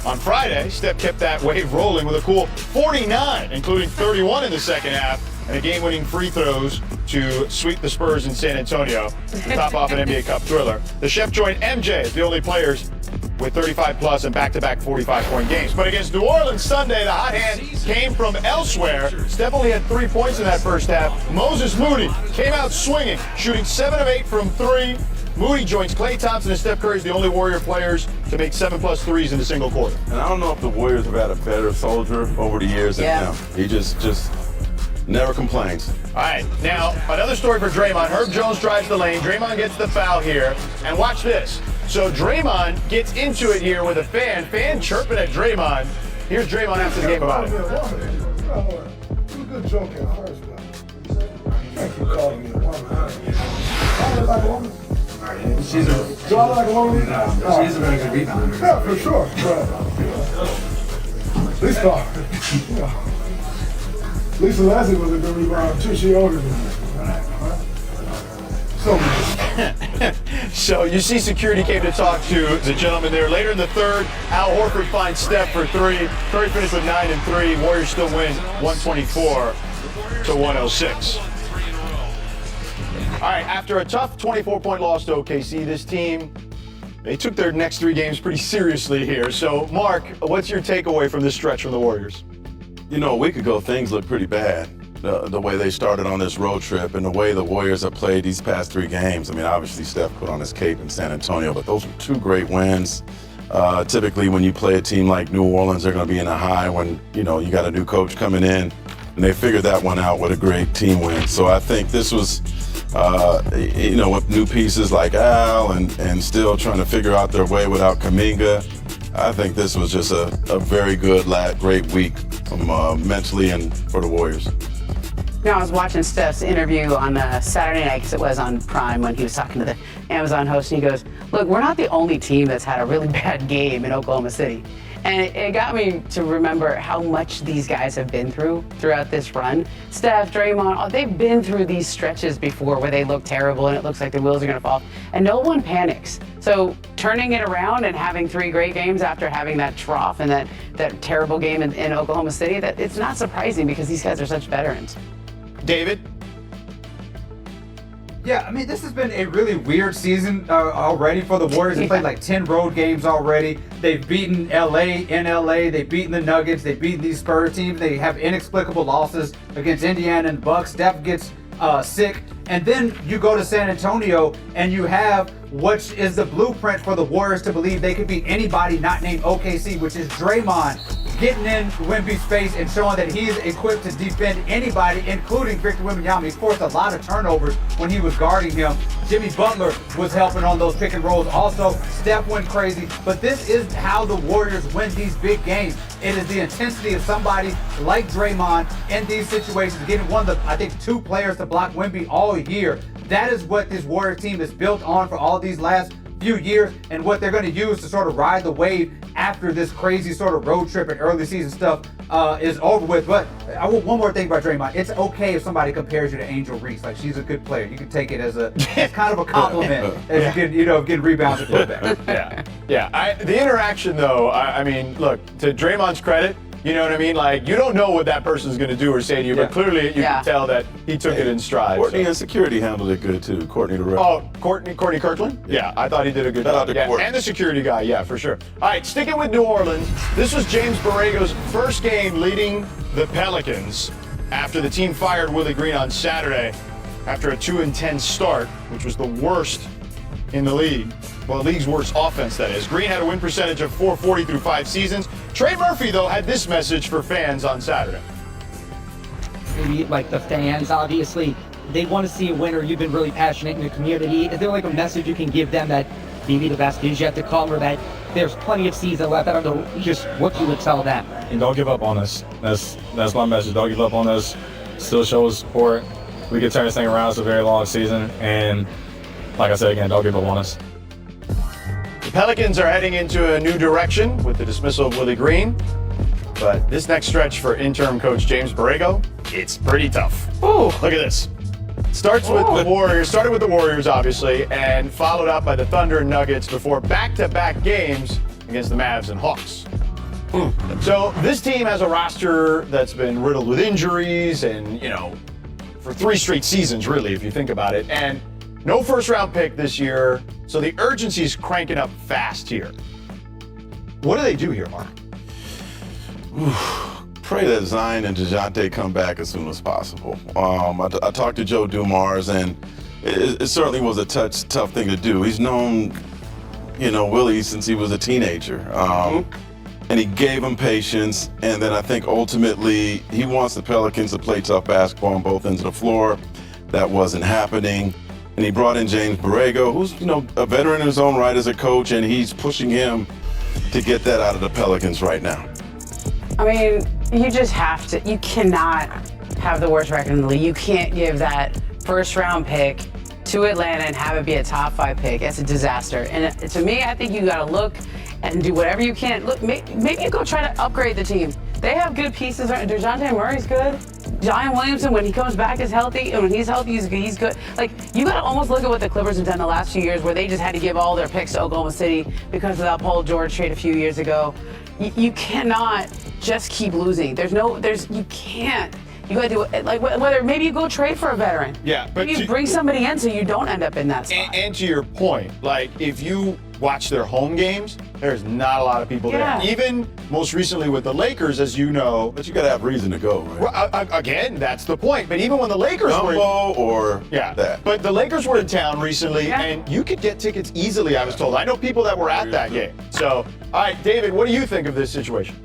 On Friday, Steph kept that wave rolling with a cool 49, including 31 in the second half, and a game-winning free throws to sweep the Spurs in San Antonio to top off an NBA Cup thriller. The Chef joined MJ as the only players with 35-plus and back-to-back 45-point games. But against New Orleans Sunday, the hot hand came from elsewhere. Steph only had 3 points in that first half. Moses Moody came out swinging, shooting 7 of 8 from 3. Moody joins Klay Thompson and Steph Curry as the only Warrior players to make 7+ threes in a single quarter. And I don't know if the Warriors have had a better soldier over the years than him. He just never complains. All right, now another story for Draymond. Herb Jones drives the lane. Draymond gets the foul here. And watch this. So Draymond gets into it here with a fan chirping at Draymond. Here's Draymond after the game about it. It was a good joke at first, but thank you for calling me a woman. I look like a woman. Do I look like a woman? She's a very good rebound. Yeah, for sure. But Lisa Leslie was a good rebound too. She older than me. So you see security came to talk to the gentleman there. Later in the third, Al Horford finds Steph for 3. Curry finished with 9 and 3. Warriors still win 124 to 106. All right, after a tough 24-point loss to OKC, this team, they took their next 3 games pretty seriously here. So, Mark, what's your takeaway from this stretch from the Warriors? You know, a week ago, things looked pretty bad. The way they started on this road trip and the way the Warriors have played these past 3 games. I mean, obviously Steph put on his cape in San Antonio, but those were 2 great wins. Typically, when you play a team like New Orleans, they're going to be in a high when, you know, you got a new coach coming in, and they figured that one out with a great team win. So I think this was, you know, with new pieces like Al and still trying to figure out their way without Kuminga, I think this was just a very good, great week mentally and for the Warriors. You know, I was watching Steph's interview on Saturday night, because it was on Prime, when he was talking to the Amazon host, and he goes, look, we're not the only team that's had a really bad game in Oklahoma City. And it got me to remember how much these guys have been throughout this run. Steph, Draymond, they've been through these stretches before where they look terrible and it looks like the wheels are going to fall, and no one panics. So turning it around and having 3 great games after having that trough and that terrible game in Oklahoma City, that it's not surprising because these guys are such veterans. David? Yeah, I mean, this has been a really weird season already for the Warriors. They played like 10 road games already. They've beaten LA in LA. They've beaten the Nuggets. They've beaten these Spurs teams. They have inexplicable losses against Indiana and Bucks. Steph gets sick. And then you go to San Antonio and you have what is the blueprint for the Warriors to believe they could beat anybody not named OKC, which is Draymond getting in Wemby's face and showing that he's equipped to defend anybody, including Victor Wembanyama. He forced a lot of turnovers when he was guarding him. Jimmy Butler was helping on those pick and rolls. Also, Steph went crazy. But this is how the Warriors win these big games. It is the intensity of somebody like Draymond in these situations, getting one of the, I think, 2 players to block Wemby all year. That is what this Warriors team is built on for all these last few years, and what they're going to use to sort of ride the wave after this crazy sort of road trip and early season stuff is over with. But I want one more thing about Draymond. It's okay if somebody compares you to Angel Reese. Like, she's a good player. You can take it as kind of a compliment as you get, getting rebounds and putbacks. Yeah. The interaction, though, I mean, look, to Draymond's credit, you know what I mean? Like, you don't know what that person's going to do or say to you, but clearly you can tell that he took it in stride. Courtney and security handled it good, too. Courtney the ref. Oh, Courtney Kirkland? Yeah, I thought he did a good job. And the security guy, yeah, for sure. All right, sticking with New Orleans, this was James Borrego's first game leading the Pelicans after the team fired Willie Green on Saturday after a 2-10 start, which was the worst in the league. Well, the league's worst offense, that is. Green had a win percentage of .440 through 5 seasons. Trey Murphy, though, had this message for fans on Saturday. Maybe like the fans, obviously, they want to see a winner. You've been really passionate in the community. Is there like a message you can give them that maybe the best is yet to come, or that there's plenty of season left? I don't know, just what you would tell them. And don't give up on us. That's my message. Don't give up on us. Still show us support. We can turn this thing around. It's a very long season. And like I said again, don't give up on us. The Pelicans are heading into a new direction with the dismissal of Willie Green. But this next stretch for interim coach James Borrego, it's pretty tough. Oh, look at this. Started with the Warriors, obviously, and followed up by the Thunder and Nuggets before back-to-back games against the Mavs and Hawks. So this team has a roster that's been riddled with injuries and, for 3 straight seasons, really, if you think about it. And no first-round pick this year, so the urgency's cranking up fast here. What do they do here, Mark? Pray that Zion and DeJounte come back as soon as possible. I talked to Joe Dumars, and it certainly was a tough thing to do. He's known, Willie since he was a teenager. And he gave him patience, and then I think ultimately he wants the Pelicans to play tough basketball on both ends of the floor. That wasn't happening. And he brought in James Borrego, who's, a veteran in his own right as a coach, and he's pushing him to get that out of the Pelicans right now. I mean, you just have to. You cannot have the worst record in the league. You can't give that first-round pick to Atlanta and have it be a top 5 pick. It's a disaster. And to me, I think you got to look and do whatever you can. Look, maybe you go try to upgrade the team. They have good pieces. DeJounte Murray's good. Zion Williamson, when he comes back, is healthy. And when he's healthy, he's good. Like, you got to almost look at what the Clippers have done the last few years, where they just had to give all their picks to Oklahoma City because of that Paul George trade a few years ago. You cannot just keep losing. You can't. You got to do it, like, whether maybe you go trade for a veteran. Yeah, but maybe you bring somebody in so you don't end up in that spot. And to your point, like, if you watch their home games, there's not a lot of people there. Even most recently with the Lakers, as you know. But you got to have reason to go, right? Well, again, that's the point. But even when the Lakers but the Lakers were in town recently, and you could get tickets easily, I was told. I know people that were at that game. So, all right, David, what do you think of this situation?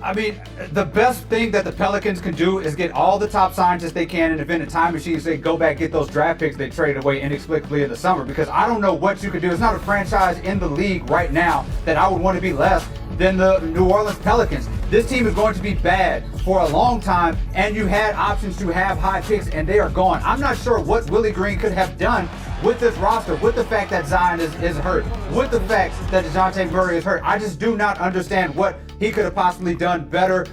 I mean, the best thing that the Pelicans can do is get all the top scientists they can and invent a time machine so they go back, get those draft picks they traded away inexplicably in the summer, because I don't know what you could do. It's not a franchise in the league right now that I would want to be less than the New Orleans Pelicans. This team is going to be bad for a long time, and you had options to have high picks, and they are gone. I'm not sure what Willie Green could have done with this roster, with the fact that Zion is hurt, with the fact that DeJounte Murray is hurt. I just do not understand what he could have possibly done better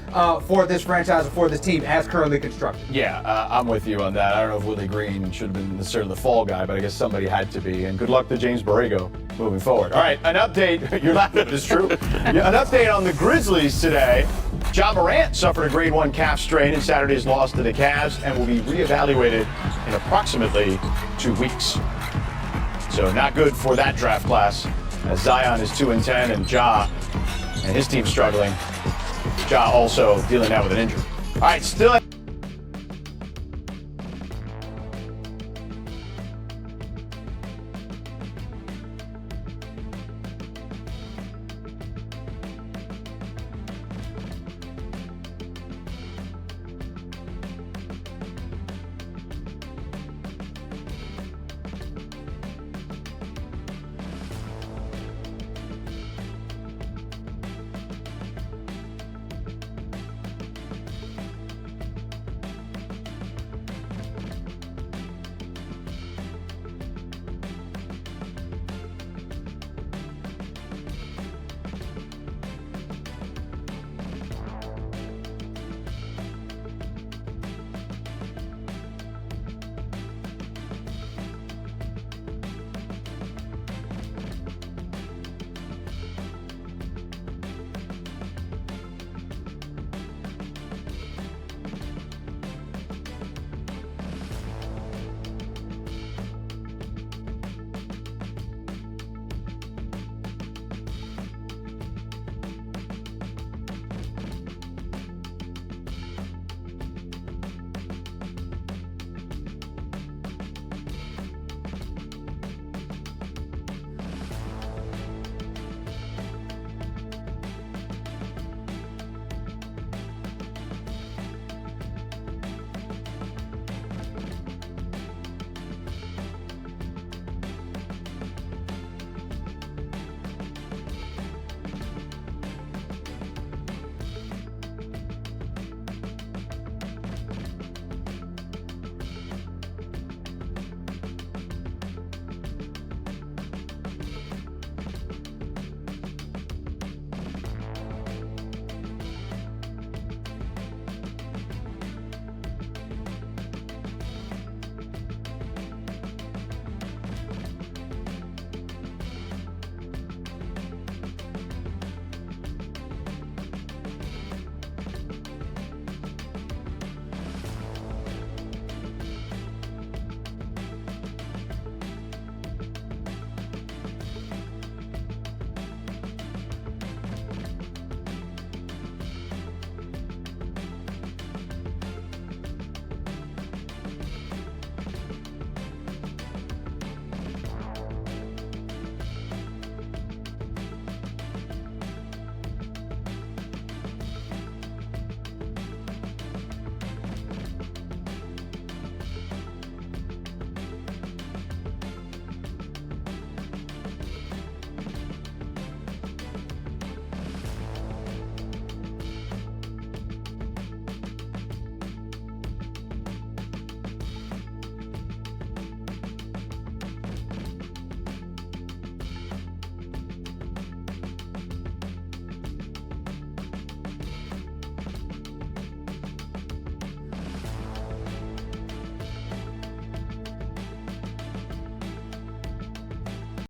for this franchise or for this team as currently constructed. Yeah, I'm with you on that. I don't know if Willie Green should have been necessarily the fall guy, but I guess somebody had to be. And good luck to James Borrego moving forward. All right, an update. You're laughing, it's true. An update on the Grizzlies today. Ja Morant suffered a grade 1 calf strain in Saturday's loss to the Cavs and will be reevaluated in approximately 2 weeks. So not good for that draft class, as Zion is 2-10 and Ja and his team struggling. Ja also dealing now with an injury. All right, still